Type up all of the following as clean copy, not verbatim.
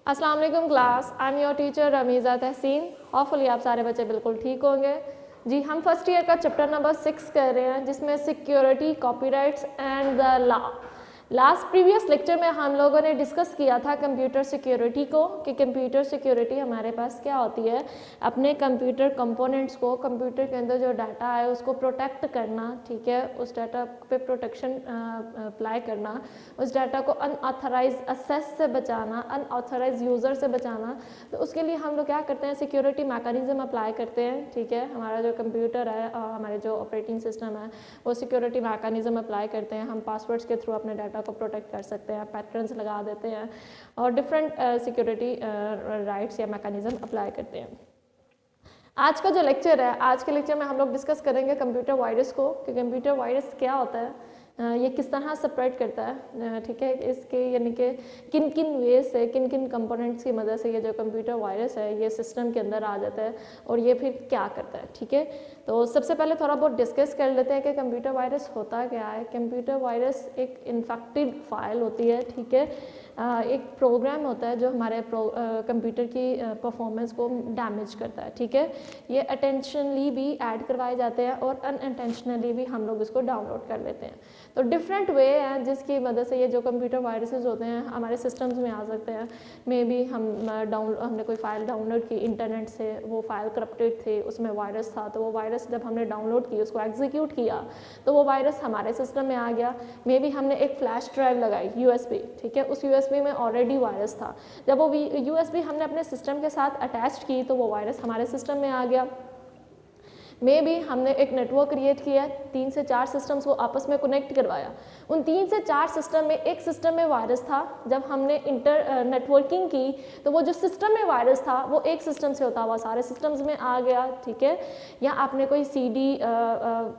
अस्सलाम वालेकुम class, I am your teacher Ramiza Tehseen. Hopefully आप सारे बच्चे बिल्कुल ठीक होंगे। जी, हम फर्स्ट ईयर का चैप्टर नंबर 6 कर रहे हैं, जिसमें security, copyrights and the law. Last previous lecture में हम लोगों ने डिस्कस किया था कंप्यूटर सिक्योरिटी को, कि कंप्यूटर सिक्योरिटी हमारे पास क्या होती है, अपने कंप्यूटर कंपोनेंट्स को, कंप्यूटर के अंदर जो डाटा है उसको प्रोटेक्ट करना, ठीक है, उस डाटा पे प्रोटेक्शन अप्लाई करना, उस डाटा को अनऑथराइज एक्सेस से बचाना, अनऑथराइज यूज़र से बचाना। तो उसके लिए हम लोग क्या करते हैं, सिक्योरिटी मैकेनिज्म अप्लाई करते हैं, ठीक है। हमारा जो कंप्यूटर है और हमारे जो ऑपरेटिंग सिस्टम है वो सिक्योरिटी मैकेनिज्म अप्लाई करते हैं। हम पासवर्ड्स के थ्रू अपने डाटा को प्रोटेक्ट कर सकते हैं, पैटर्न्स लगा देते हैं और डिफरेंट सिक्योरिटी राइट्स या मैकेनिज्म अप्लाई करते हैं। आज का जो लेक्चर है, आज के लेक्चर में हम लोग डिस्कस करेंगे कंप्यूटर वायरस को, कि कंप्यूटर वायरस क्या होता है, ये किस तरह स्प्रेड करता है, ठीक है, इसके यानी कि किन किन वे से, किन किन कंपोनेंट्स की मदद से ये जो कंप्यूटर वायरस है ये सिस्टम के अंदर आ जाता है और ये फिर क्या करता है, ठीक है। तो सबसे पहले थोड़ा बहुत डिस्कस कर लेते हैं कि कंप्यूटर वायरस होता क्या है। कंप्यूटर वायरस एक इन्फेक्टेड फाइल होती है, ठीक है, एक प्रोग्राम होता है जो हमारे कंप्यूटर की परफॉर्मेंस को डैमेज करता है, ठीक है। ये अटेंशनली भी ऐड करवाए जाते हैं और अनइंटेंशनली भी हम लोग इसको डाउनलोड कर लेते हैं। तो डिफरेंट वे हैं जिसकी मदद से ये जो कंप्यूटर वायरसेस होते हैं हमारे सिस्टम्स में आ सकते हैं। मे बी हमने कोई फ़ाइल डाउनलोड की इंटरनेट से, वो फाइल करप्टेड थे, उसमें वायरस था, तो वो वायरस जब हमने डाउनलोड की, उसको एग्जीक्यूट किया, तो वो वायरस हमारे सिस्टम में आ गया। मे बी हमने एक फ्लैश ड्राइव लगाई USB, ठीक है, उस USB में ऑलरेडी वायरस था, जब वो USB हमने अपने सिस्टम के साथ अटैच की तो वो वायरस हमारे सिस्टम में आ गया। मे बी हमने एक नेटवर्क क्रिएट किया, 3 से 4 सिस्टम्स को आपस में कनेक्ट करवाया, उन 3 से 4 सिस्टम में एक सिस्टम में वायरस था, जब हमने नेटवर्किंग की तो वो जो सिस्टम में वायरस था वो एक सिस्टम से होता हुआ सारे सिस्टम्स में आ गया, ठीक है। या आपने कोई CD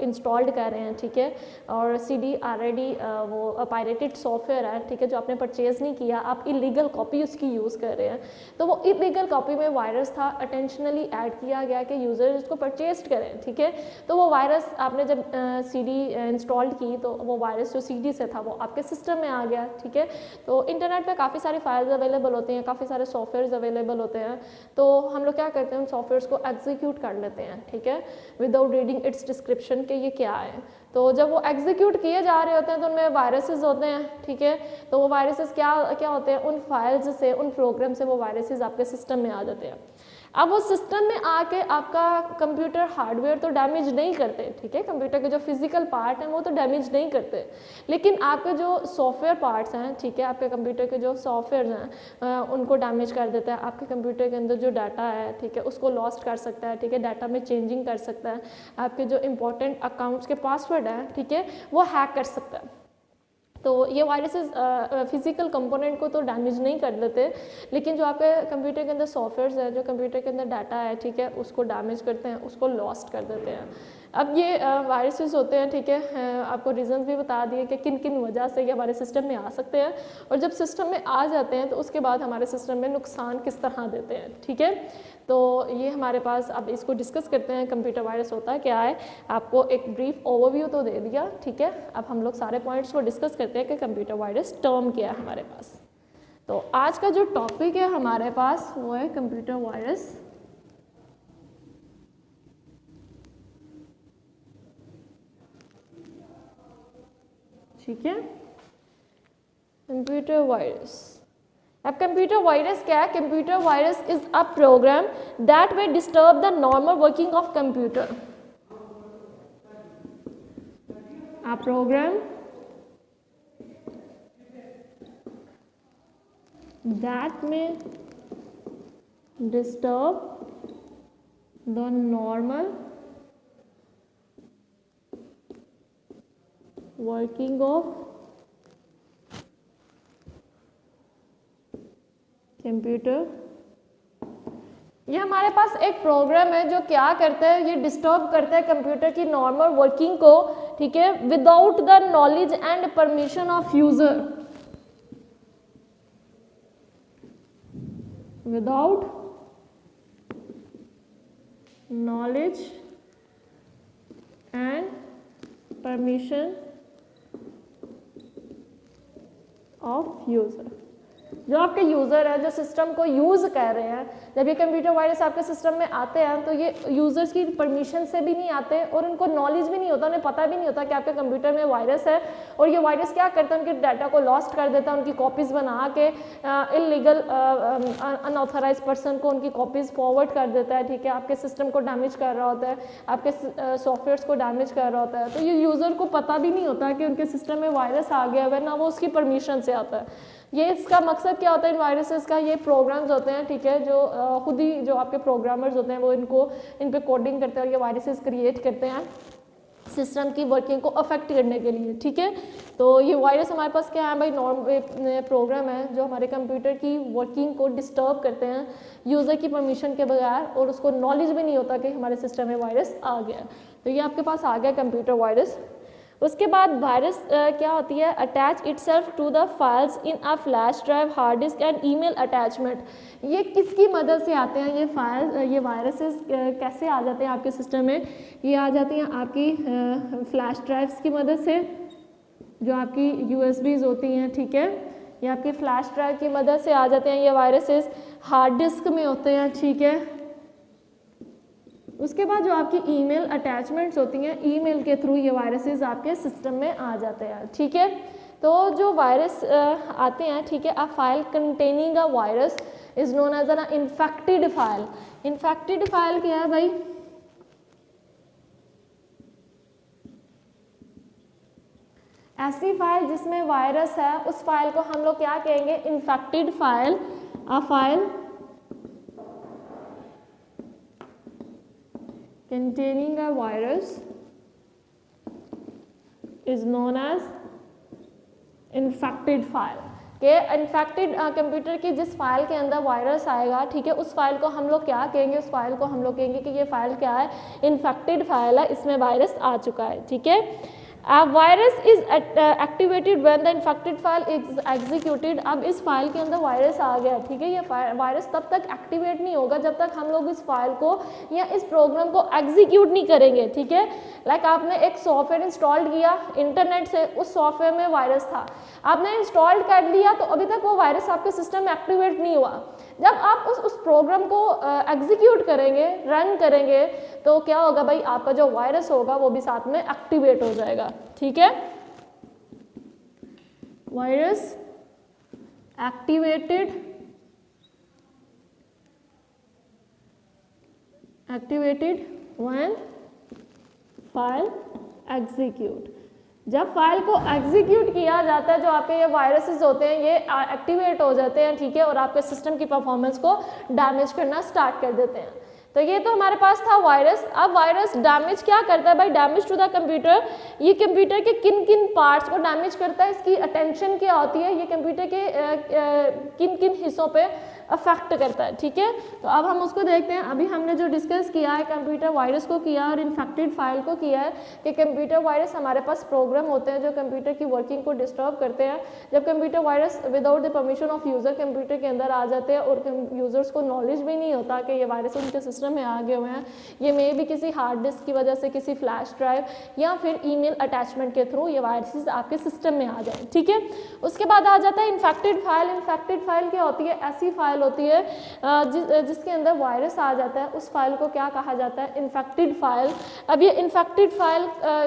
इंस्टॉल्ड कर रहे हैं, ठीक है, और CD ऑलरेडी वो पायरेटेड सॉफ्टवेयर है, ठीक है, जो आपने परचेज़ नहीं किया, आप इलीगल कॉपी उसकी यूज़ कर रहे हैं, तो वो इलीगल कॉपी में वायरस था, अटेंशनली ऐड किया गया कि यूज़र इसको परचेज करें, ठीक है। तो वो वायरस आपने जब CD इंस्टॉल्ड की तो वो वायरस जो CD से था वो आपके सिस्टम में आ गया, ठीक है। तो इंटरनेट पे काफ़ी सारी फाइल्स अवेलेबल होती हैं, काफ़ी सारे सॉफ्टवेयर्स अवेलेबल होते हैं, तो हम लोग क्या करते हैं, उन सॉफ्टवेयर्स को एग्जीक्यूट कर लेते हैं, ठीक है, विदाउट रीडिंग इट्स डिस्क्रिप्शन कि ये क्या है। तो जब वो एग्जीक्यूट किए जा रहे होते हैं तो उनमें वायरसेस होते हैं, ठीक है। तो वो वायरसेस क्या होते हैं, उन फाइल्स से, उन प्रोग्राम से वो वायरसेस आपके सिस्टम में आ जाते हैं। अब वो सिस्टम में आके आपका कंप्यूटर हार्डवेयर तो डैमेज नहीं करते, ठीक है, कंप्यूटर के जो फिजिकल पार्ट हैं वो तो डैमेज नहीं करते, लेकिन आपके जो सॉफ्टवेयर पार्ट्स हैं, ठीक है, आपके कंप्यूटर के जो सॉफ्टवेयर हैं उनको डैमेज कर देता है। आपके कंप्यूटर के अंदर जो डाटा है, ठीक है, उसको लॉस्ट कर सकता है, ठीक है, डाटा में चेंजिंग कर सकता है, आपके जो इंपॉर्टेंट अकाउंट्स के पासवर्ड हैं, ठीक है, वो हैक कर सकता है। तो ये वायरसेस फिजिकल कंपोनेंट को तो डैमेज नहीं कर देते, लेकिन जो आपके कंप्यूटर के अंदर सॉफ्टवेयर्स है, जो कंप्यूटर के अंदर डाटा है, ठीक है, उसको डैमेज करते हैं, उसको लॉस्ट कर देते हैं। अब ये वायरसेस होते हैं, ठीक है, आपको रीजंस भी बता दिए कि किन किन वजह से ये हमारे सिस्टम में आ सकते हैं, और जब सिस्टम में आ जाते हैं तो उसके बाद हमारे सिस्टम में नुकसान किस तरह देते हैं, ठीक है। तो ये हमारे पास, अब इसको डिस्कस करते हैं, कंप्यूटर वायरस होता है क्या है। आपको एक ब्रीफ ओवरव्यू तो दे दिया, ठीक है, अब हम लोग सारे पॉइंट्स को डिस्कस करते हैं कि कंप्यूटर वायरस टर्म क्या है हमारे पास। तो आज का जो टॉपिक है हमारे पास वो है कंप्यूटर वायरस। ठीक है, कंप्यूटर वायरस। अब कंप्यूटर वायरस क्या है, computer virus is a program that will disturb the normal working of computer. A program that may disturb the normal working of computer. ये हमारे पास एक प्रोग्राम है जो क्या करता है, ये डिस्टर्ब करता है कंप्यूटर की नॉर्मल वर्किंग को, ठीक है, without the knowledge and permission of user, without knowledge and permission of user. जो आपके यूज़र हैं, जो सिस्टम को यूज़ कर रहे हैं, जब ये कंप्यूटर वायरस आपके सिस्टम में आते हैं तो ये यूज़र्स की परमिशन से भी नहीं आते और उनको नॉलेज भी नहीं होता, उन्हें पता भी नहीं होता कि आपके कंप्यूटर में वायरस है। और ये वायरस क्या करता है, उनके डाटा को लॉस्ट कर देता है, उनकी कॉपीज़ बना के इलीगल अनऑथराइज पर्सन को उनकी कॉपीज़ फॉरवर्ड कर देता है, ठीक है, आपके सिस्टम को डैमेज कर रहा होता है, आपके सॉफ्टवेयर्स को डैमेज कर रहा होता है। तो ये यूज़र को पता भी नहीं होता कि उनके सिस्टम में वायरस आ गया है, ना वो उसकी परमिशन से आता है। ये इसका मकसद क्या होता है इन वायरसेस का, ये प्रोग्राम्स होते हैं, ठीक है, जो खुद ही जो आपके प्रोग्रामर्स होते हैं वो इन पे कोडिंग करते हैं और ये वायरसेस क्रिएट करते हैं सिस्टम की वर्किंग को अफेक्ट करने के लिए, ठीक है। तो ये वायरस हमारे पास क्या है भाई, नॉर्म प्रोग्राम है जो हमारे कंप्यूटर की वर्किंग को डिस्टर्ब करते हैं यूज़र की परमिशन के बगैर, और उसको नॉलेज भी नहीं होता कि हमारे सिस्टम में वायरस आ गया। तो ये आपके पास आ गया कंप्यूटर वायरस। उसके बाद वायरस क्या होती है, attach itself to the files in a flash drive, hard disk and email attachment. ये किसकी मदद से आते हैं ये फाइल, ये वायरसेस कैसे आ जाते हैं आपके सिस्टम में, ये आ जाती हैं आपकी फ्लैश ड्राइव्स की मदद से, जो आपकी यूएसबीज होती हैं, ठीक है, ये आपकी फ्लैश ड्राइव की मदद से आ जाते हैं ये वायरसेस। हार्ड डिस्क में होते हैं, ठीक है। उसके बाद जो आपकी ईमेल अटैचमेंट्स होती हैं, ईमेल के थ्रू ये वायरसेस आपके सिस्टम में आ जाते हैं, ठीक है। तो जो वायरस आते हैं, ठीक है, a file containing a virus is known as an infected file. Infected file क्या है भाई, ऐसी फाइल जिसमें वायरस है उस फाइल को हम लोग क्या कहेंगे, infected file. A file containing a virus is known as infected file। कि इन्फेक्टेड कंप्यूटर की जिस फाइल के अंदर वायरस आएगा, ठीक है, उस फाइल को हम लोग क्या कहेंगे, उस फाइल को हम लोग कहेंगे कि ये फाइल क्या है, इन्फेक्टेड फाइल है, इसमें वायरस आ चुका है, ठीक है। Virus is activated when the infected file is executed. अब इस फाइल के अंदर वायरस आ गया, ठीक है, ये वायरस तब तक एक्टिवेट नहीं होगा जब तक हम लोग इस फाइल को या इस प्रोग्राम को एग्जीक्यूट नहीं करेंगे, ठीक है। लाइक आपने एक सॉफ्टवेयर इंस्टॉल किया इंटरनेट से, उस सॉफ्टवेयर में वायरस था, आपने इंस्टॉल कर लिया, तो अभी तक वो वायरस आपके सिस्टम में एक्टिवेट नहीं हुआ। जब आप उस प्रोग्राम को एग्जीक्यूट करेंगे, रन करेंगे, तो क्या होगा भाई, आपका जो वायरस होगा वो भी साथ में एक्टिवेट हो जाएगा, ठीक है। Virus activated when file execute. जब फाइल को एग्जीक्यूट किया जाता है, जो आपके ये वायरसेस होते हैं ये एक्टिवेट हो जाते हैं, ठीक है, और आपके सिस्टम की परफॉर्मेंस को डैमेज करना स्टार्ट कर देते हैं। तो ये तो हमारे पास था वायरस। अब वायरस डैमेज क्या करता है भाई, डैमेज टू द कंप्यूटर, ये कंप्यूटर के किन किन पार्ट्स को डैमेज करता है, इसकी अटेंशन क्या होती है, ये कंप्यूटर के किन किन हिस्सों पे अफेक्ट करता है, ठीक है। तो अब हम उसको देखते हैं। अभी हमने जो डिस्कस किया है कंप्यूटर वायरस को किया और इन्फेक्टेड फाइल को किया है कि कंप्यूटर वायरस हमारे पास प्रोग्राम होते हैं जो कंप्यूटर की वर्किंग को डिस्टर्ब करते हैं। जब computer virus without the permission of user computer के अंदर आ जाते हैं और यूज़र्स को नॉलेज भी नहीं होता कि ये वायरस उनके सिस्टम में आ गए हुए हैं, ये मे भी किसी हार्ड डिस्क की वजह से, किसी फ्लैश ड्राइव या फिर ईमेल अटैचमेंट के थ्रू ये वायरसेस आपके सिस्टम में आ जाए, ठीक है। उसके बाद आ जाता है इन्फेक्टेड फाइल। इन्फेक्टेड फाइल क्या होती है, ऐसी फाइल होती है जिसके अंदर वायरस आ जाता है, उस फाइल को क्या कहा जाता है, इन्फेक्टेड फाइल। अब ये इन्फेक्टेड फाइल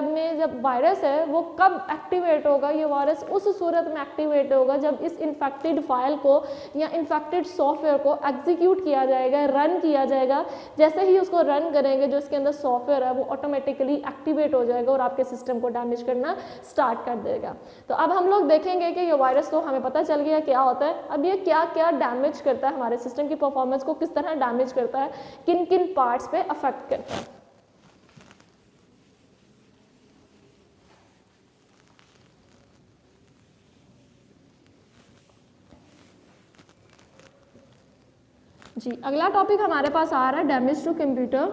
में जब वायरस है वो कब एक्टिवेट होगा, ये वायरस उस सूरत में एक्टिवेट होगा जब इस इन्फेक्टेड फाइल को या इन्फेक्टेड सॉफ्टवेयर को एग्जीक्यूट किया जाएगा, रन किया जाएगा। जैसे ही उसको रन करेंगे, जो इसके अंदर सॉफ्टवेयर है वो ऑटोमेटिकली एक्टिवेट हो जाएगा और आपके सिस्टम को डैमेज करना स्टार्ट कर देगा। तो अब हम लोग देखेंगे कि ये वायरस तो हमें पता चल गया क्या होता है, अब ये क्या क्या डैमेज करता है, हमारे सिस्टम की परफॉर्मेंस को किस तरह डैमेज करता है, किन किन पार्ट्स पे अफेक्ट करता है। जी, अगला टॉपिक हमारे पास आ रहा है डैमेज टू कंप्यूटर।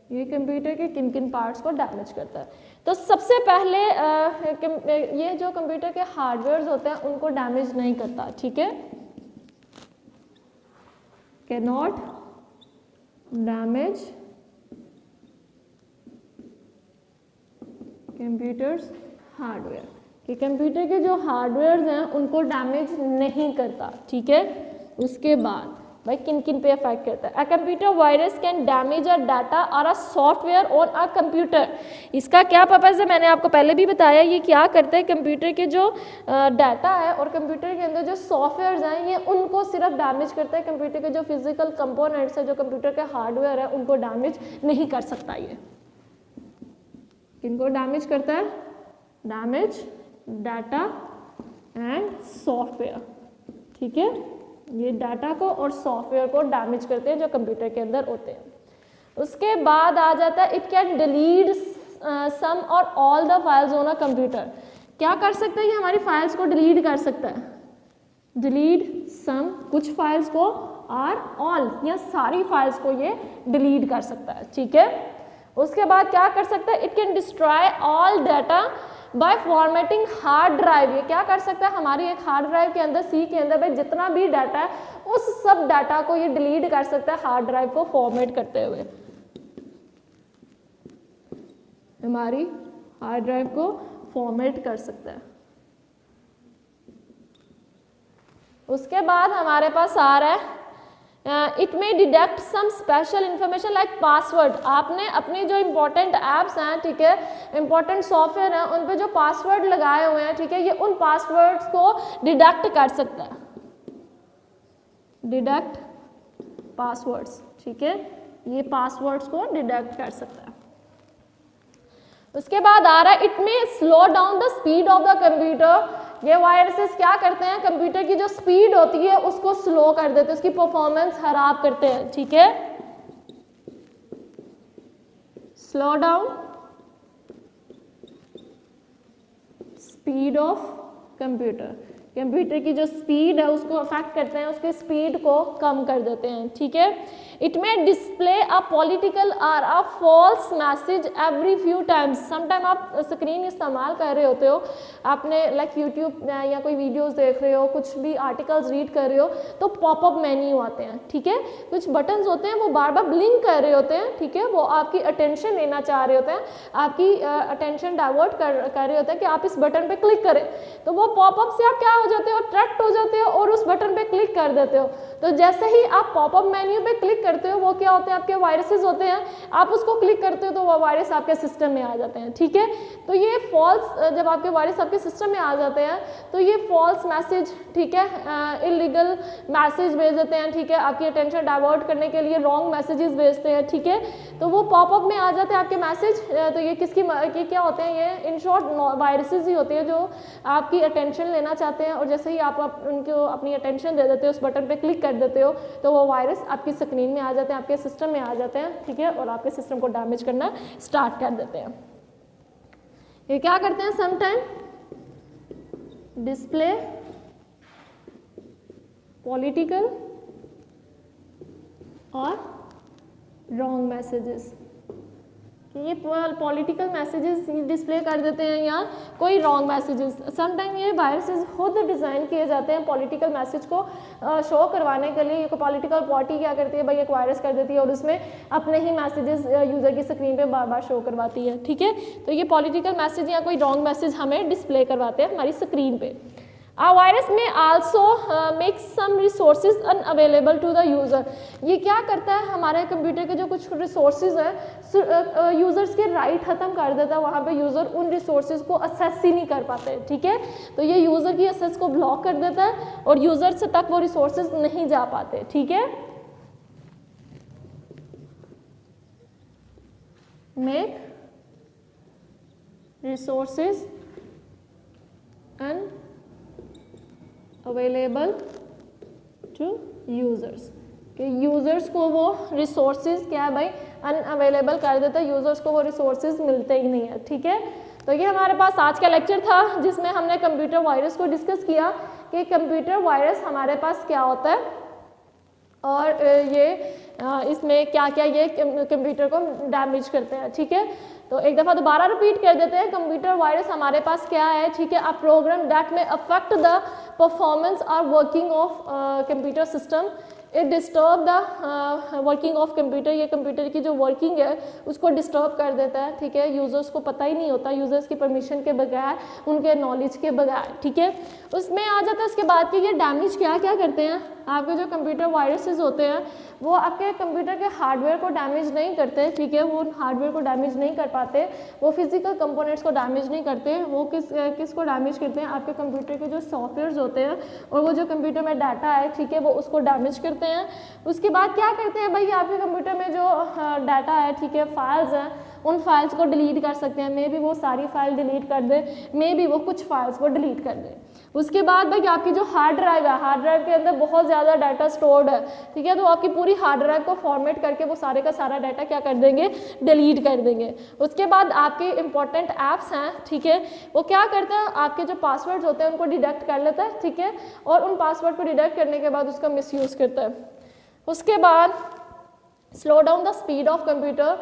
ये कंप्यूटर के किन किन पार्ट्स को डैमेज करता है। तो सबसे पहले ये जो कंप्यूटर के हार्डवेयर्स होते हैं उनको डैमेज नहीं करता, ठीक है, can not damage computers hardware, कि कंप्यूटर के जो हार्डवेयर हैं उनको डैमेज नहीं करता, ठीक है। उसके बाद भाई किन किन पे अफेक्ट करता है, a computer virus can damage a data और a software on a computer. इसका क्या पर्पज़ है, मैंने आपको पहले भी बताया, ये क्या करता है, कंप्यूटर के जो डाटा है और कंप्यूटर के अंदर जो सॉफ्टवेयर हैं ये उनको सिर्फ डैमेज करता है, कंप्यूटर के जो फिजिकल कंपोनेंट्स है, जो कंप्यूटर के हार्डवेयर है उनको डैमेज नहीं कर सकता। ये किनको डैमेज करता है, डैमेज डाटा एंड सॉफ्टवेयर, ठीक है। ये डाटा को और सॉफ्टवेयर को डैमेज करते हैं जो कंप्यूटर के अंदर होते हैं। उसके बाद आ जाता है इट कैन डिलीट सम और all the files on a computer. क्या कर सकता है, ये हमारी फाइल्स को डिलीट कर सकता है, डिलीट सम कुछ फाइल्स को और ऑल या सारी फाइल्स को ये डिलीट कर सकता है, ठीक है। उसके बाद क्या कर सकता है, it can destroy all data by formatting hard drive. ये क्या कर सकता है, हमारी एक हार्ड ड्राइव के अंदर सी के अंदर भाई जितना भी डाटा है उस सब डाटा को ये डिलीट कर सकता है हार्ड ड्राइव को फॉर्मेट करते हुए, हमारी हार्ड ड्राइव को फॉर्मेट कर सकता है। उसके बाद हमारे पास आ रहा है it may deduct some special information like password. आपने अपनी जो इंपॉर्टेंट ऐप्स हैं, ठीक है, इंपॉर्टेंट सॉफ्टवेयर हैं, उन पे जो पासवर्ड लगाए हुए हैं, ठीक है, ये उन पासवर्ड्स को डिडक्ट कर सकता है, डिडक्ट पासवर्ड्स, ठीक है, ये पासवर्ड्स को डिडक्ट कर सकता है। उसके बाद आ रहा है it may slow down the speed of the computer. ये वायरसेस क्या करते हैं, कंप्यूटर की जो स्पीड होती है उसको स्लो कर देते हैं, उसकी परफॉर्मेंस खराब करते हैं, ठीक है। Slow down speed of computer, computer की जो स्पीड है उसको अफेक्ट करते हैं, उसकी स्पीड को कम कर देते हैं, ठीक है। It may display a political और a false message every few times. Sometime आप स्क्रीन इस्तेमाल कर रहे होते हो, आपने लाइक यूट्यूब या कोई वीडियोस देख रहे हो, कुछ भी आर्टिकल्स रीड कर रहे हो, तो पॉपअप मेन्यू आते हैं, ठीक है, कुछ बटन्स होते हैं वो बार बार ब्लिंक कर रहे होते हैं, ठीक है, वो आपकी अटेंशन लेना चाह रहे होते हैं, आपकी अटेंशन डाइवर्ट कर रहे होते हैं कि आप इस बटन पे क्लिक करें, तो वो पॉपअप से आप क्या हो जाते हो, अट्रैक्ट हो जाते हो और उस बटन पे क्लिक कर देते हो। तो जैसे ही आप पॉपअप मेन्यू पे क्लिक करते हो, वो क्या होते हैं, आपके वायरसेस होते हैं, आप उसको क्लिक करते हो तो वो वायरस आपके सिस्टम में आ जाते हैं, ठीक है। तो ये फॉल्स, जब आपके वायरस आपके सिस्टम में आ जाते हैं तो ये फॉल्स मैसेज, ठीक है, इलीगल मैसेज भेज देते हैं, ठीक है, आपकी अटेंशन डाइवर्ट करने के लिए रॉन्ग मैसेजेस भेजते हैं, ठीक है, तो वो पॉपअप में आ जाते हैं आपके मैसेज। तो ये ये क्या होते हैं, ये इन शॉर्ट वायरसेस ही होते हैं जो आपकी अटेंशन लेना चाहते हैं, और जैसे ही आप उनको अपनी अटेंशन दे देते हो, उस बटन पे क्लिक कर देते हो, तो वो वायरस आपकी स्क्रीन में आ जाते हैं, आपके सिस्टम में आ जाते हैं, ठीक है, और आपके सिस्टम को डैमेज करना स्टार्ट कर देते हैं। ये क्या करते हैं, समटाइम डिस्प्ले पॉलिटिकल और रॉन्ग मैसेजेस, ये पॉलिटिकल मैसेजेस डिस्प्ले कर देते हैं या कोई रॉन्ग मैसेजेस। समटाइम ये वायरसेस खुद डिज़ाइन किए जाते हैं पॉलिटिकल मैसेज को शो करवाने के लिए। ये पॉलिटिकल पार्टी क्या करती है भाई, एक वायरस कर देती है और उसमें अपने ही मैसेजेस यूज़र की स्क्रीन पे बार बार शो करवाती है, ठीक है। तो ये पॉलिटिकल मैसेज या कोई रॉन्ग मैसेज हमें डिस्प्ले करवाते हैं हमारी स्क्रीन पे। A virus may also make some resources unavailable to the user। ये क्या करता है, हमारे कंप्यूटर के जो कुछ रिसोर्सेज हैं यूज़र्स के राइट ख़त्म कर देता है, वहाँ पे यूज़र उन रिसोर्सेज को असेस ही नहीं कर पाते, ठीक है। तो ये यूज़र की असेस को ब्लॉक कर देता है और यूज़र से तक वो रिसोर्सेज नहीं जा पाते, ठीक है। Make resources available to users, कि यूज़र्स को वो रिसोर्सेज क्या है भाई, अनअवेलेबल कर देता है, यूज़र्स को वो रिसोर्सेज मिलते ही नहीं है, ठीक है। तो ये हमारे पास आज का लेक्चर था जिसमें हमने कंप्यूटर वायरस को डिस्कस किया कि कंप्यूटर वायरस हमारे पास क्या होता है और ये इसमें क्या क्या ये कंप्यूटर को डैमेज करते हैं, ठीक है। तो एक दफ़ा दोबारा रिपीट कर देते हैं, कंप्यूटर वायरस हमारे पास क्या है, ठीक है, अ प्रोग्राम दैट में अफेक्ट द परफॉर्मेंस और working of computer system. It disturb the working of computer, ये कंप्यूटर की जो वर्किंग है उसको डिस्टर्ब कर देता है, ठीक है। यूज़र्स को पता ही नहीं होता, यूज़र्स की परमिशन के बगैर, उनके नॉलेज के बगैर, ठीक है। उसमें आ जाता है उसके बाद कि ये डैमेज क्या क्या करते हैं। आपके जो कंप्यूटर वायरसेस होते हैं वो आपके कंप्यूटर के हार्डवेयर को डैमेज नहीं करते, ठीक है, वो हार्डवेयर को डैमेज नहीं कर पाते, वो फिजिकल कंपोनेंट्स को डैमेज नहीं करते, वो किसको डैमेज करते हैं, आपके कंप्यूटर के जो सॉफ्टवेयर्स होते हैं और वो जो कंप्यूटर में डाटा है, ठीक है, वो उसको डैमेज करते हैं। उसके बाद क्या करते हैं भाई, आपके कंप्यूटर में जो डाटा है, ठीक है, फाइल्स हैं, उन फाइल्स को डिलीट कर सकते हैं, मे बी वो सारी फाइल डिलीट कर दे, मे बी वो कुछ फाइल्स को डिलीट कर दे। उसके बाद भाई आपकी जो हार्ड ड्राइव है, हार्ड ड्राइव के अंदर बहुत ज़्यादा डाटा स्टोर्ड है, ठीक है, तो आपकी पूरी हार्ड ड्राइव को फॉर्मेट करके वो सारे का सारा डाटा क्या कर देंगे, डिलीट कर देंगे। उसके बाद आपके इंपॉर्टेंट ऐप्स हैं, ठीक है, वो क्या करते हैं, आपके जो पासवर्ड्स होते हैं उनको डिडक्ट कर लेता है, ठीक है, और उन पासवर्ड को डिडक्ट करने के बाद उसका मिसयूज़ करता है। उसके बाद slow down the speed of computer,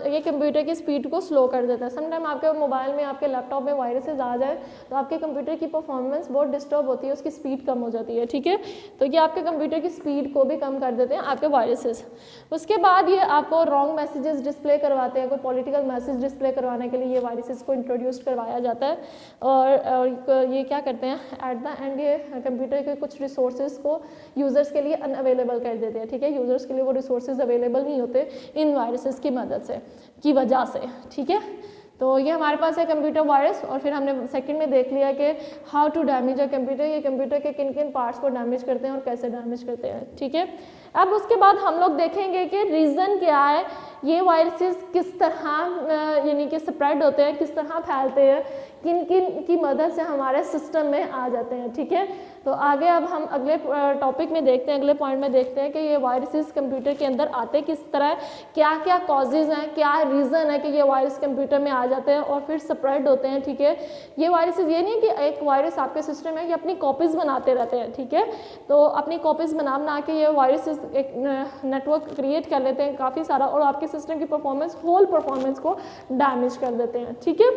ये कंप्यूटर की स्पीड को स्लो कर देता है। समटाइम आपके मोबाइल में, आपके लैपटॉप में वायरसेस आ जाए तो आपके कंप्यूटर की परफॉर्मेंस बहुत डिस्टर्ब होती है, उसकी स्पीड कम हो जाती है, ठीक है, तो ये आपके कंप्यूटर की स्पीड को भी कम कर देते हैं आपके वायरसेस। उसके बाद ये आपको रॉन्ग मैसेजेस डिस्प्ले करवाते हैं, कोई पॉलिटिकल मैसेज डिस्प्ले करवाने के लिए ये वायरसेस को इंट्रोड्यूस करवाया जाता है, और ये क्या करते हैं, एट द एंड ये कंप्यूटर के कुछ रिसोर्सेज को यूज़र्स के लिए अनअवेलेबल कर देते हैं, ठीक है, यूज़र्स के लिए वो रिसोर्सेज अवेलेबल नहीं होते इन वायरसेस की मदद से, की वजह से, ठीक है। तो ये हमारे पास है कंप्यूटर वायरस। और फिर हमने सेकंड में देख लिया कि how to damage a computer, ये कंप्यूटर के किन किन पार्ट्स को डैमेज करते हैं और कैसे डैमेज करते हैं, ठीक है। अब उसके बाद हम लोग देखेंगे कि रीज़न क्या है, ये वायरसेस किस तरह यानी कि स्प्रेड होते हैं, किस तरह फैलते हैं, किन किन की मदद से हमारे सिस्टम में आ जाते हैं, ठीक है। तो आगे अब हम अगले टॉपिक में देखते हैं, अगले पॉइंट में देखते हैं कि ये वायरसेस कंप्यूटर के अंदर आते किस तरह, क्या क्या कॉजेज़ हैं, क्या रीज़न है कि ये वायरस कंप्यूटर में आ जाते हैं और फिर स्प्रेड होते हैं, ठीक है। ये वायरसेस ये नहीं है कि एक वायरस आपके सिस्टम में, ये अपनी कॉपीज़ बनाते रहते हैं, ठीक है, तो अपनी कॉपीज़ बना के ये वायरसेस एक नेटवर्क क्रिएट कर लेते हैं काफ़ी सारा, और आपके सिस्टम की परफॉर्मेंस, होल परफॉर्मेंस को डैमेज कर देते हैं, ठीक है।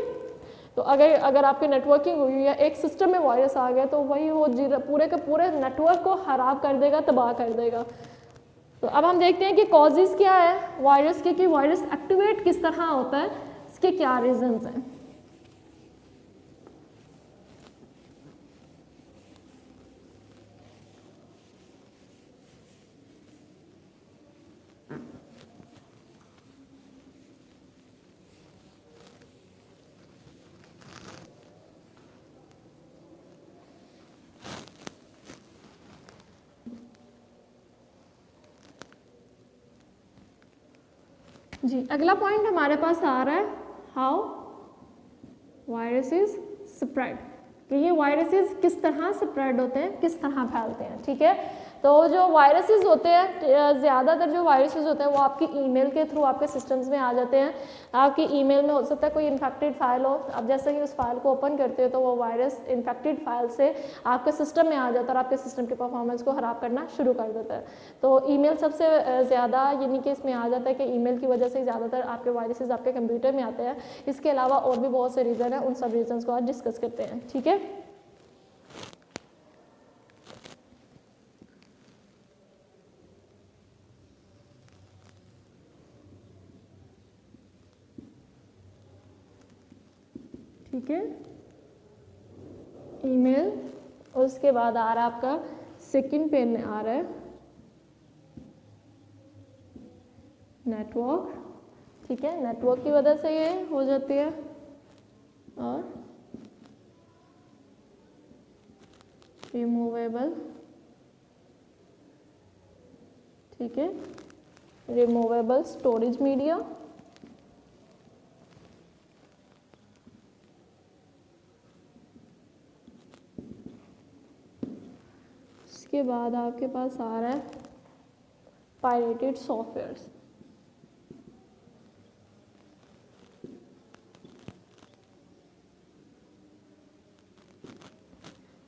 तो अगर आपकी नेटवर्किंग हुई या एक सिस्टम में वायरस आ गया तो वही वो पूरे के पूरे नेटवर्क को ख़राब कर देगा, तबाह कर देगा। तो अब हम देखते हैं कि कॉजेज़ क्या है वायरस के, कि वायरस एक्टिवेट किस तरह होता है, इसके क्या रीजंस हैं। जी, अगला पॉइंट हमारे पास आ रहा है, हाउ वायरसेस स्प्रेड, कि ये वायरसेस किस तरह स्प्रेड होते हैं, किस तरह फैलते हैं, ठीक है। तो जो वायरसेस होते हैं, ज़्यादातर जो वायरसेस होते हैं वो आपकी ईमेल के थ्रू आपके सिस्टम्स में आ जाते हैं। आपकी ईमेल में हो सकता है कोई इन्फेक्टेड फाइल हो, आप जैसे ही उस फाइल को ओपन करते हो तो वो वायरस इन्फेक्टेड फाइल से आपके सिस्टम में आ जाता है और आपके सिस्टम की परफॉर्मेंस को ख़राब करना शुरू कर देता है। तो ईमेल सबसे ज़्यादा यानी कि इसमें आ जाता है कि ईमेल की वजह से ज़्यादातर आपके वायरसेस आपके कंप्यूटर में आते हैं। इसके अलावा और भी बहुत से रीज़न हैं, उन सब रीजंस को आज डिस्कस करते हैं, ठीक है। ठीक है, ईमेल, उसके बाद आ रहा है आपका सेकंड पेज में आ रहा है नेटवर्क, ठीक है, नेटवर्क की वजह से ये हो जाती है, और रिमूवेबल, ठीक है, रिमूवेबल स्टोरेज मीडिया, उसके बाद आपके पास आ रहा है पायरेटेड सॉफ्टवेयर्स।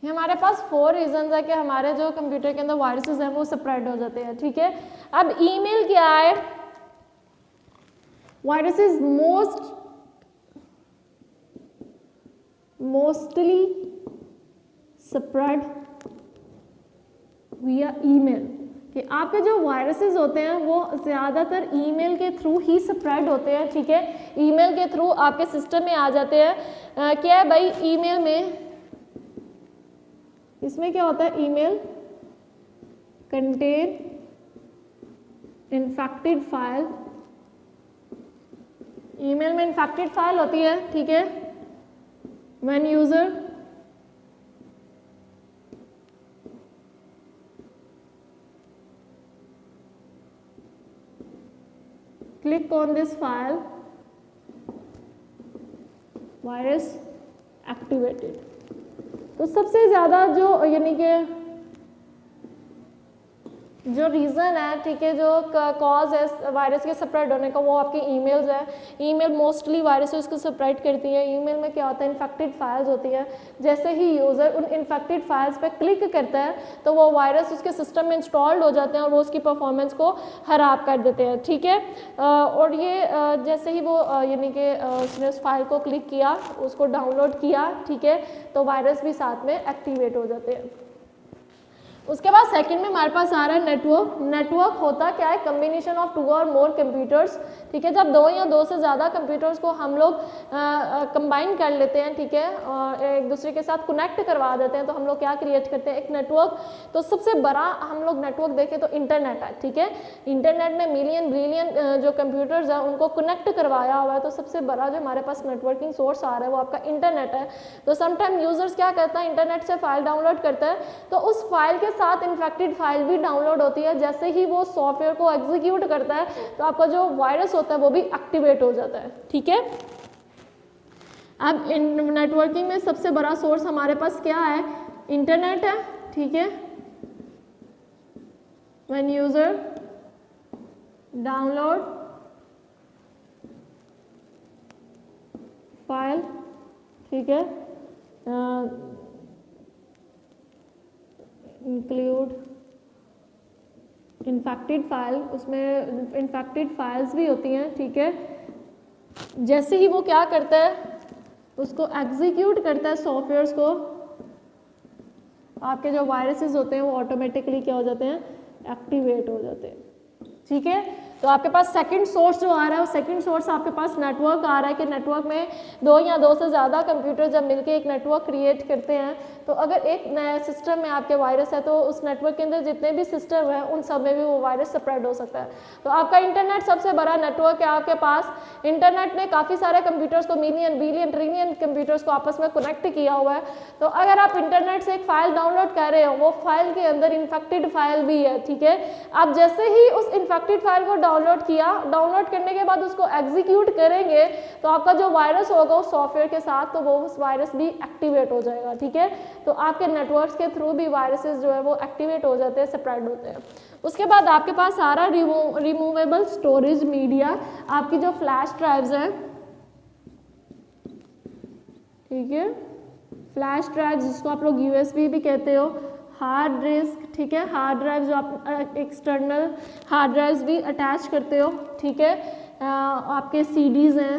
हमारे पास 4 रीजंस है कि हमारे जो कंप्यूटर के अंदर वायरसेस हैं वो स्प्रेड हो जाते हैं, ठीक है। अब ईमेल क्या है, वायरसेस मोस्टली स्प्रेड विया ईमेल, कि आपके जो वायरसेस होते हैं वो ज़्यादातर ईमेल के थ्रू ही स्प्रेड होते हैं, ठीक है, ईमेल के थ्रू आपके सिस्टम में आ जाते हैं। क्या है भाई, ईमेल में, इसमें क्या होता है, email contain infected file, email में इन्फेक्टेड फाइल होती है, ठीक है। When user click on this file, virus activated. तो सबसे ज़्यादा जो यानी कि जो रीज़न है, ठीक है, जो कॉज है वायरस के स्प्रेड होने का, वो आपकी ईमेल्स है। ईमेल मोस्टली वायरसेस को स्प्रेड करती है। ईमेल में क्या होता है, इन्फेक्टेड फाइल्स होती है। जैसे ही यूज़र उन इन्फेक्टेड फाइल्स पे क्लिक करता है तो वो वायरस उसके सिस्टम में इंस्टॉल्ड हो जाते हैं और वो उसकी परफॉर्मेंस को खराब कर देते हैं, ठीक है। और ये जैसे ही वो यानी कि उसने उस फाइल को क्लिक किया, उसको डाउनलोड किया, ठीक है, तो वायरस भी साथ में एक्टिवेट हो जाते हैं। उसके बाद सेकंड में हमारे पास आ रहा है नेटवर्क। नेटवर्क होता क्या है, कम्बिनेशन ऑफ 2 और मोर कंप्यूटर्स, ठीक है। जब 2 या 2 से ज़्यादा कंप्यूटर्स को हम लोग कंबाइन कर लेते हैं, ठीक है, और एक दूसरे के साथ कनेक्ट करवा देते हैं, तो हम लोग क्या क्रिएट करते हैं, एक नेटवर्क। तो सबसे बड़ा हम लोग नेटवर्क देखें तो इंटरनेट है, ठीक है। इंटरनेट ने मिलियन बिलियन जो कंप्यूटर्स हैं उनको कनेक्ट करवाया हुआ है। तो सबसे बड़ा जो हमारे पास नेटवर्किंग सोर्स आ रहा है वो आपका इंटरनेट है। तो समटाइम यूजर्स क्या करता है, इंटरनेट से फाइल डाउनलोड करता है, तो उस फाइल के साथ इन्फेक्टेड फाइल भी डाउनलोड होती है। जैसे ही वो सॉफ्टवेयर को एग्जीक्यूट करता है तो आपका जो वायरस होता है वो भी एक्टिवेट हो जाता है, ठीक है। अब नेटवर्किंग में सबसे बड़ा सोर्स हमारे पास क्या है, इंटरनेट है, ठीक है। व्हेन यूजर डाउनलोड फाइल, ठीक है, इंक्लूड इन्फेक्टेड फाइल, उसमें इन्फेक्टेड फाइल्स भी होती हैं, ठीक है। जैसे ही वो क्या करता है, उसको एग्जीक्यूट करता है सॉफ्टवेयर्स को, आपके जो वायरसेस होते हैं वो ऑटोमेटिकली क्या हो जाते हैं, एक्टिवेट हो जाते हैं, ठीक है। तो आपके पास सेकंड सोर्स जो आ रहा है, वो सेकंड सोर्स आपके पास नेटवर्क आ रहा है कि नेटवर्क में 2 या 2 से ज़्यादा कंप्यूटर जब मिलके एक नेटवर्क क्रिएट करते हैं, तो अगर एक नया सिस्टम में आपके वायरस है तो उस नेटवर्क के अंदर जितने भी सिस्टम हैं उन सब में भी वो वायरस स्प्रेड हो सकता है। तो आपका इंटरनेट सबसे बड़ा नेटवर्क है आपके पास। इंटरनेट ने काफ़ी सारे कंप्यूटर्स को, मिलियन बिलियन ट्रिलियन कंप्यूटर्स को आपस में कनेक्ट किया हुआ है। तो अगर आप इंटरनेट से एक फाइल डाउनलोड कर रहे हो, वो फाइल के अंदर इन्फेक्टेड फाइल भी है, ठीक है। आप जैसे ही उस इन्फेक्टेड फाइल को डाउनलोड किया, डाउनलोड करने के बाद उसको एग्जीक्यूट करेंगे तो आपका जो वायरस होगा उस सॉफ्टवेयर के साथ, तो वो उस वायरस भी एक्टिवेट हो जाएगा, ठीक है। तो आपके नेटवर्क्स के थ्रू भी वायरसेस जो है वो एक्टिवेट हो जाते हैं, स्प्रेड होते हैं। उसके बाद आपके पास सारा रिमूवेबल स्टोरेज मीडिया, आपकी जो फ्लैश ड्राइव्स हैं, ठीक है, फ्लैश ड्राइव्स जिसको आप लोग USB भी कहते हो, हार्ड डिस्क, ठीक है, हार्ड ड्राइव जो आप एक्सटर्नल हार्ड ड्राइव्स भी अटैच करते हो, ठीक है। आपके CDs हैं,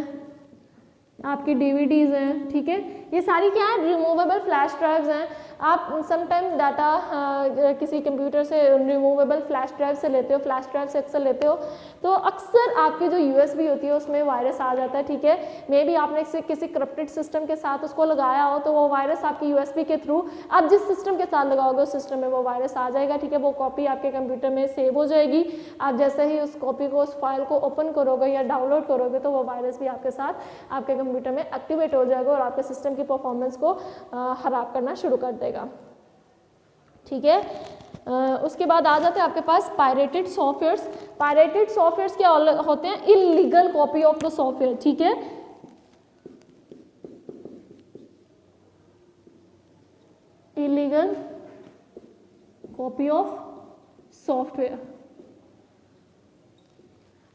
आपकी DVDs हैं, ठीक है। ये सारी क्या है, रिमूवेबल फ्लैश ड्राइव्स हैं। आप समटाइम डाटा किसी कंप्यूटर से रिमूवेबल फ्लैश ड्राइव से लेते हो, फ्लैश ड्राइव से अक्सर लेते हो, तो अक्सर आपकी जो USB होती है उसमें वायरस आ जाता है, ठीक है। मे बी आपने किसी करप्टेड सिस्टम के साथ उसको लगाया हो, तो वो वायरस आपकी USB के थ्रू आप जिस सिस्टम के साथ लगाओगे उस सिस्टम में वो वायरस आ जाएगा, ठीक है। वो कॉपी आपके कंप्यूटर में सेव हो जाएगी। आप जैसे ही उस कॉपी को, उस फाइल को ओपन करोगे या डाउनलोड करोगे तो वो वायरस भी आपके साथ आपके कंप्यूटर में एक्टिवेट हो जाएगा और आपके सिस्टम की परफॉर्मेंस को खराब करना शुरू कर देगा, ठीक है। उसके बाद आ जाते हैं आपके पास पायरेटेड सॉफ्टवेयर्स। पायरेटेड सॉफ्टवेयर्स क्या होते हैं, illegal copy of the software, ठीक है। Illegal copy of software.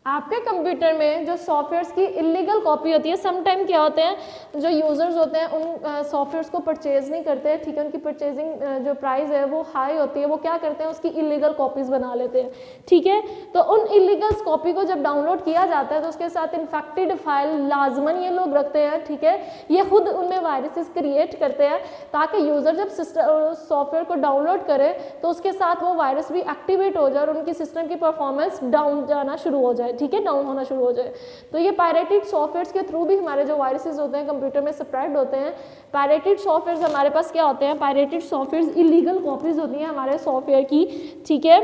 आपके कंप्यूटर में जो सॉफ्टवेयर्स की इलीगल कॉपी होती है, सम टाइम क्या होते हैं जो यूज़र्स होते हैं उन सॉफ्टवेयर्स को परचेज नहीं करते हैं, ठीक है, उनकी परचेजिंग जो प्राइस है वो हाई होती है, वो क्या करते हैं उसकी इलीगल कॉपीज़ बना लेते हैं, ठीक है। तो उन इलीगल कॉपी को जब डाउनलोड किया जाता है तो उसके साथ इन्फेक्टेड फाइल लाजमन ये लोग रखते हैं, ठीक है। ये खुद उनमें वायरसेस क्रिएट करते हैं ताकि यूज़र जब सॉफ्टवेयर को डाउनलोड करे तो उसके साथ वो वायरस भी एक्टिवेट हो जाए और उनकी सिस्टम की परफॉर्मेंस डाउन जाना शुरू हो जाए, ठीक है, डाउन होना शुरू हो जाए। तो ये पायरेटेड सॉफ्टवेयर्स के थ्रू भी हमारे जो वायरसेस होते हैं कंप्यूटर में स्प्रेड होते हैं। पायरेटेड सॉफ्टवेयर्स हमारे पास क्या होते हैं, पायरेटेड सॉफ्टवेयर्स इलीगल कॉपीज होती हैं हमारे सॉफ्टवेयर की, ठीक है।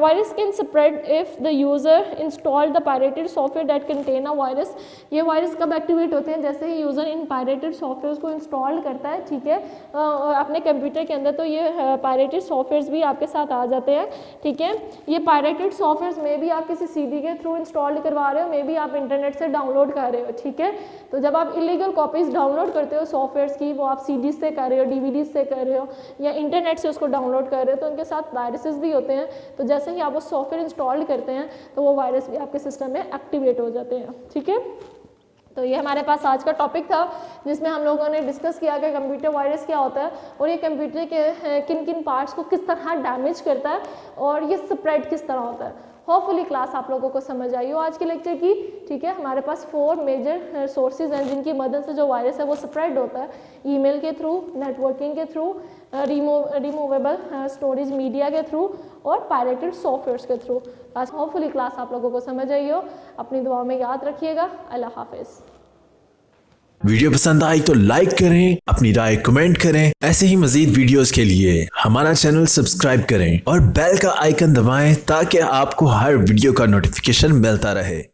Virus can spread if the user install the pirated software that contain a virus. ये वायरस कब एक्टिवेट होते हैं, जैसे ही यूज़र इन पायरेटेड सॉफ्टवेयर को इंस्टॉल करता है, ठीक है, अपने कंप्यूटर के अंदर, तो ये पायरेटेड सॉफ्टवेयर्स भी आपके साथ आ जाते हैं, ठीक है। ये पायरेटेड सॉफ्टवेयर्स में भी आप किसी सीडी के थ्रू इंस्टॉल करवा रहे हो, मे बी आप इंटरनेट से डाउनलोड कर रहे हो, ठीक है। तो जब आप इलीगल कॉपीज़ डाउनलोड करते हो सॉफ्टवेयर्स की, वो आप सीडी से कर रहे हो, डीवीडी से कर रहे हो या इंटरनेट से उसको डाउनलोड कर रहे हो, तो उनके साथ वायरसेस भी होते हैं। तो जैसे ही आप वो सॉफ्टवेयर इंस्टॉल करते हैं तो वो वायरस भी आपके सिस्टम में एक्टिवेट हो जाते हैं, ठीक है। तो ये हमारे पास आज का टॉपिक था जिसमें हम लोगों ने डिस्कस किया कि कंप्यूटर वायरस क्या होता है और ये कंप्यूटर के किन किन पार्ट्स को किस तरह डैमेज करता है और ये स्प्रेड किस तरह होता है। होपफुली क्लास आप लोगों को समझ आई हो आज के लेक्चर की, ठीक है। हमारे पास 4 मेजर सोर्सेज हैं जिनकी मदद से जो वायरस है वो स्प्रेड होता है, ईमेल के थ्रू, नेटवर्किंग के थ्रू, रिमूवेबल स्टोरेज मीडिया के थ्रू और पायरेटेड सॉफ्टवेयर्स के थ्रू। आज होपफुली क्लास आप लोगों को समझ आई हो। अपनी दुआओं में याद रखिएगा। अल्लाह हाफिज़। वीडियो पसंद आई तो लाइक करें, अपनी राय कमेंट करें। ऐसे ही मजीद वीडियोस के लिए हमारा चैनल सब्सक्राइब करें और बेल का आइकन दबाएं ताकि आपको हर वीडियो का नोटिफिकेशन मिलता रहे।